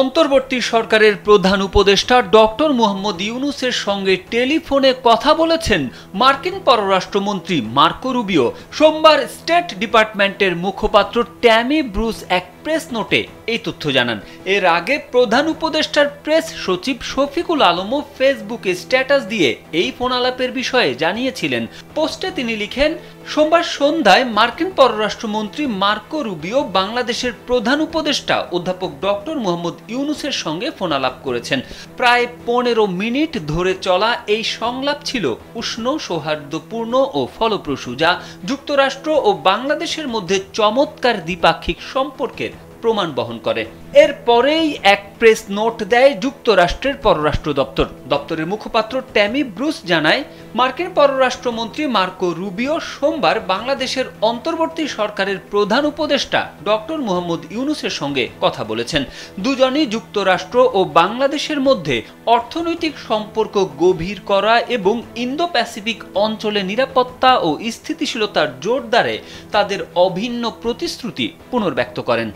অন্তর্বর্তী সরকারের প্রধান উপদেষ্টা ডক্টর মোহাম্মদ ইউনূসের সঙ্গে টেলিফোনে কথা বলেছেন মার্কিন পররাষ্ট্রমন্ত্রী মার্কো রুবিও। সোমবার স্টেট ডিপার্টমেন্টের মুখপাত্র ট্যামি ব্রুস এক প্রেস নোটে এই তথ্য জানান। এর আগে প্রধান উপদেষ্টার প্রেস সচিব শফিকুল আলমও ফেসবুকে স্ট্যাটাস দিয়ে এই ফোন আলাপের বিষয়ে জানিয়েছিলেন। পোস্টে তিনি লিখেন, সোমবার সন্ধ্যায় মার্কিন পররাষ্ট্রমন্ত্রী মার্কো রুবিও বাংলাদেশের প্রধান উপদেষ্টা অধ্যাপক ডক্টর মোহাম্মদ ইউনূসের সঙ্গে ফোন আলাপ করেছেন। প্রায় 15 মিনিট ধরে চলা এই সংলাপ ছিল উষ্ণ, সৌহার্দ্যপূর্ণ ও ফলপ্রসূ, যা যুক্তরাষ্ট্র ও বাংলাদেশের মধ্যে চমৎকার দ্বিপাক্ষিক সম্পর্কের প্রমাণ বহন করে। এরপরেই এক প্রেস নোট দেয় যুক্তরাষ্ট্রের পররাষ্ট্র দপ্তর। দপ্তরের মুখপাত্র ট্যামি ব্রুস জানায়, মার্কিন পররাষ্ট্রমন্ত্রী মার্কো রুবিও সোমবার বাংলাদেশের অন্তর্বর্তী সরকারের প্রধান উপদেষ্টা ডক্টর মোহাম্মদ ইউনূসের সঙ্গে কথা বলেছেন। দুজনই যুক্তরাষ্ট্র ও বাংলাদেশের মধ্যে অর্থনৈতিক সম্পর্ক গভীর করা এবং ইন্দো প্যাসিফিক অঞ্চলে নিরাপত্তা ও স্থিতিশীলতার জোরদারে তাদের অভিন্ন প্রতিশ্রুতি পুনর্ব্যক্ত করেন।